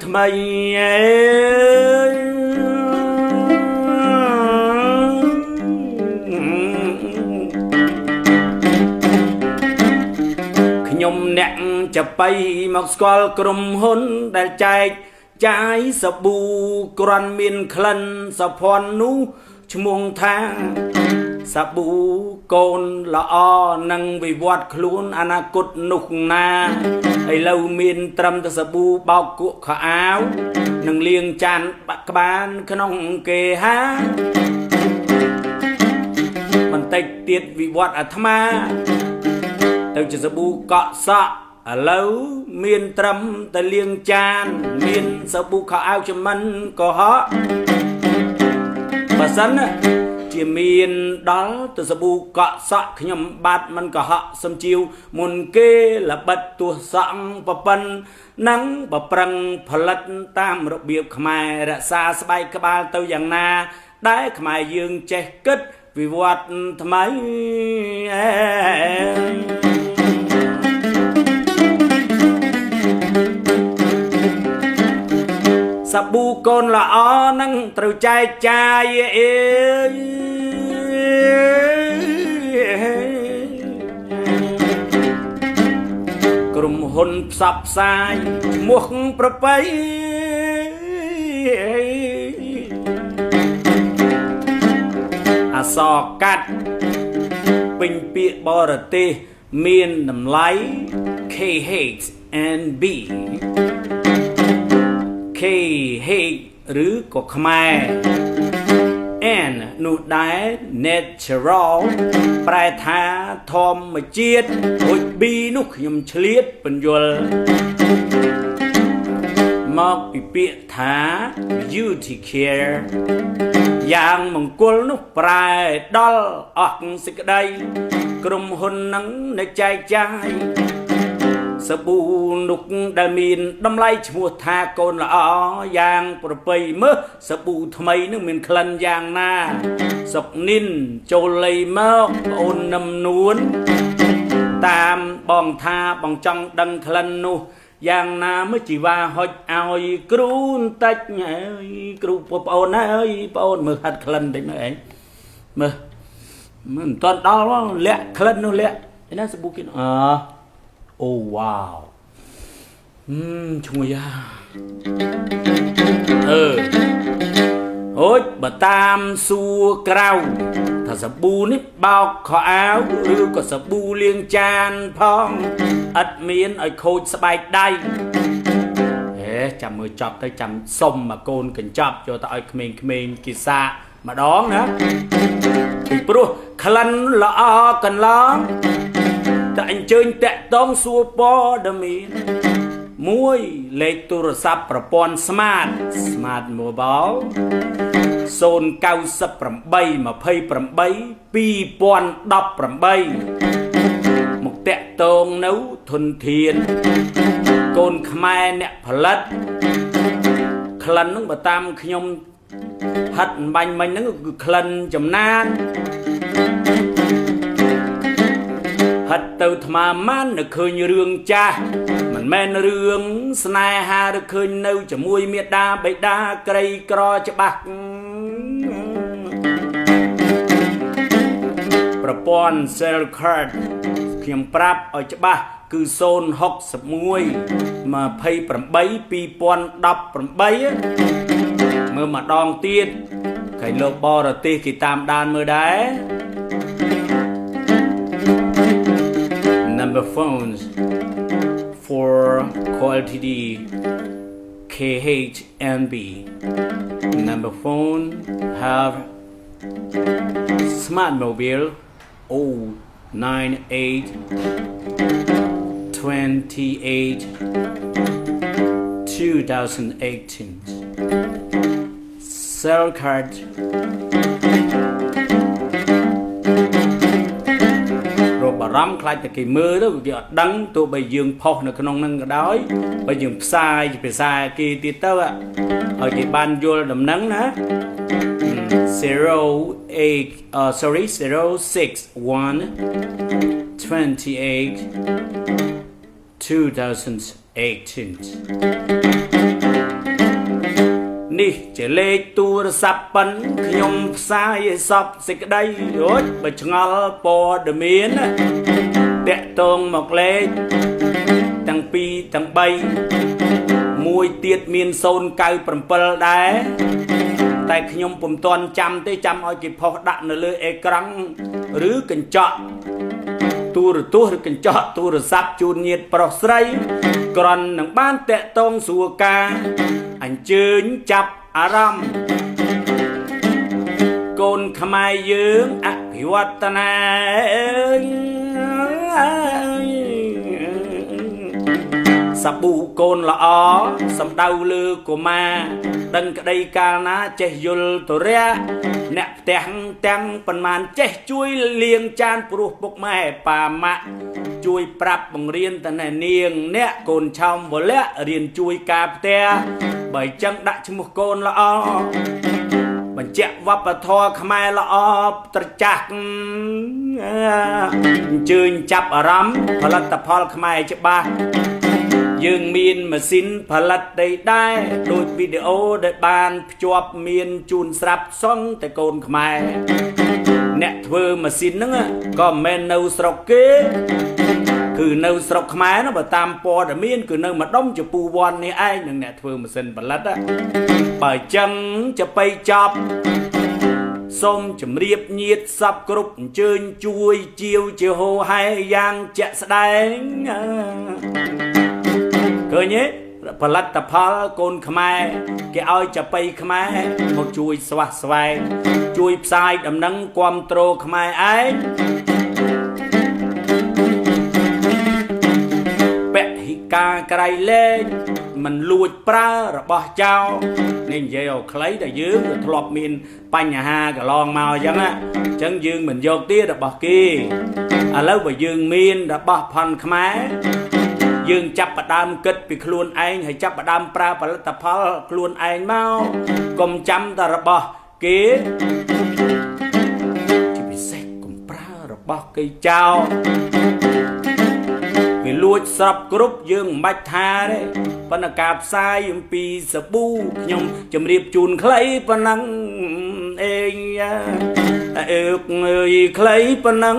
ថ្មីខ្ញុំអ្នកចាប់បៃមកស្គាល់ក្រុមហ៊ុនដែលចែកចាយសាប៊ូគ្រាន់មានក្លិនសុភ័ណ្ឌនោះឈ្មោះថាសាប៊ូកូនល្អនឹងវិវត្តខ្លួនអនាគតនោះណាឥឡូវមានត្រឹមតែសាប៊ូបោកគក់ខោអាវនិងលាងចានបាក់ក្បានក្នុងគេហាបន្តិចទៀតវិវត្តអាត្មាទៅជាសាប៊ូកក់សក់ឥឡូវមានត្រឹមតែលាងចានមានសាប៊ូខោអាវចំមិនកុហកបើសិនជាមានដល់ទៅសាប៊ូកក់សក់ខ្ញុំបាត់មិនកុហកសំជីវមុនគេល្បិតទោះសក់ប្រពន្ធនឹងបប្រឹងផលិតតាមរបៀបខ្មែររក្សាស្បែកក្បាលទៅយ៉ាងណាដែលខ្មែរយើងចេះគិតវិវត្តថ្មីសាប៊ូកូនល្អនឹងត្រូវចែកចាយក្រុមហ៊ុនផ្សព្វផ្សាយឈ្មោះប្រពៃអសរកាត់ពេញពាក្យបរទេសមានតម្លៃ KH and B K hate ឬក៏ខ្មែរ N នោះដែរ natural ប្រែថាធម្មជាតិរួច B នោះខ្ញុំឆ្លៀតបញ្យល់មកពីពាក្យថា beauty care យ៉ាងមង្គលនោះប្រែដល់អស់សេចក្តីក្រុមហ៊ុននឹងនៅចែកចាយសាប៊ូនោះដែលមានតម្លៃឈ្មោះថាកូនល្អយ៉ាងប្រពៃមើលសាប៊ូថ្មីនឹងមានក្លិនយ៉ាងណាសុកនិនចូលលៃមកប្អូននឹមនួនតាមបងថាបងចង់ដឹងក្លិននោះយ៉ាងណាមើលជីវ៉ាហុចឲ្យគ្រូបន្តិចអើយគ្រូប្អូនអើយប្អូនមើលហាត់ក្លិនតិចមើលឯងមើលមិនតាន់ដល់លាក់ក្លិននោះលាក់ឯណាសាប៊ូគេអូវ៉ាវឈ្ងុយអូយបើតាមសួរក្រៅថាសាប៊ូនេះបោកខោអាវឬក៏សាប៊ូលាងចានផងឥតមានឲ្យខូចស្បែកដៃចាំមើលចប់ទៅចាំសុំមកកូនកញ្ចប់យកទៅឲ្យក្មេងៗគេសាកម្ដងណាពីព្រោះក្លិនល្អកន្លងតែអញ្ជើញតាក់តងសួរព័ត៌មានមួយលេខទូរស័ព្ទប្រព័ន្ធ Smart Mobile 098282018មកតាក់តងនៅធនធានកូនខ្មែរអ្នកផលិតក្លិនហ្នឹងបើតាមខ្ញុំហាត់បាញ់មិញហ្នឹងគឺក្លិនចំណានហាត់ទៅថ្មម៉ាននៅឃើញរឿងចាស់មិនមែនរឿងស្នេហាឬឃើញនៅជាមួយមេដាបេដាក្រីក្រច្បាស់ប្រព័ន្ធ cell card ខ្ញុំប្រាប់ឲ្យច្បាស់គឺ061 28 2018មើលម្ដងទៀតគេលោកបរទេសគេតាមដានមើលដែរNumber phones for quality KH and B. Number phone have smart mobile 098 28 2018 cell cardបារម្ភខ្លាចតែគេមើលទៅគេអត់ដឹងទោះបីយើងផុសនៅក្នុងនឹងក៏ដោយបើយើងផ្សាយជាភាសាគេទៀតទៅឲ្យគេបានយល់ដំណឹងណា061 28 2018 នេះជាលេខទូរស័ព្ទប៉ិនខ្ញុំផ្សាយឲ្យសពសេចក្តីរួចបើឆ្ងល់ព័ត៌មានតាក់ទងមកលេខទាំង2ទាំង3មួយទៀតមាន097ដែរតែខ្ញុំពុំទាន់ចាំទេចាំឲ្យគេផុសដាក់នៅលើអេក្រង់ឬកញ្ចក់ទូរទស្សន៍ឬកញ្ចក់ទូរស័ព្ទជូនញាតិប្រុសស្រីគ្រាន់នឹងបានតាក់ទងសួរការអញ្ជើញចាប់អារម្មណ៍កូនខ្មែរយើងអភិវឌ្ឍនាសាប៊ូកូនល្អសំដៅលើកុមារដឹងក្តីកាលណាចេះយល់ទុរៈអ្នកផ្ទះទាំងប៉ុន្មានចេះជួយលាងចានព្រោះពុកម៉ែប៉ាម៉ាក់ជួយប្រាប់បង្រៀនតណែនាងអ្នកកូនឆោមវលៈរៀនជួយការផ្ទះបើចឹងដាក់ឈ្មោះកូនល្អបញ្ជាក់វប្បធម៌ខ្មែរល្អត្រចះអញ្ជើញចាប់អារម្មណ៍ផលិតផលខ្មែរច្បាស់យើងមានម៉ាស៊ីនផលិតដីដែរដូចវីដេអូដែលបានភ្ជាប់មានជូនស្រាប់សង់តែកូនខ្មែរអ្នកធ្វើម៉ាស៊ីនហ្នឹងក៏មិនមែននៅស្រុកគេគឺនៅស្រុកខ្មែរនោះបើតាមព័ត៌មានគឺនៅម្ដុំជពូវ័ននេះឯងនឹងអ្នកធ្វើម៉ាស៊ីនផលិតបើចឹងจะไปចប់សូមជម្រាបញាតិសពគ្រប់អញ្ជើញជួយជាវជាហោហែយ៉ាងជាក់ស្ដែងឃើញទេផលិតផលកូនខ្មែរគេឲ្យចាប៉ីខ្មែរមកជួយស្វះស្វែងជួយផ្សាយដំណឹងគាំទ្រខ្មែរឯងពហិការក្រៃលែងមិនលួចប្រើរបស់ចោលនេះនិយាយឲ្យខ្លីតែយើងក៏ធ្លាប់មានបញ្ហាកន្លងមកអញ្ចឹងយើងមិនយកទៀតរបស់គេឥឡូវបើយើងមានរបស់ផនខ្មែរយើងចាប់ផ្ដើមគិតពីខ្លួនឯងហើយចាប់ផ្ដើមប្រើផលិតផលខ្លួនឯងមកកុំចាំតែរបស់គេជាពិសេសកុំប្រើរបស់គេចោលវាលួចស្រាប់គ្រប់យើងមិនបាច់ថាទេប៉ុន្តែការផ្សាយអំពីសាប៊ូខ្ញុំជម្រាបជូនខ្លីប៉ុណ្ណឹងអេងអើយខ្លីប៉ុណ្ណឹង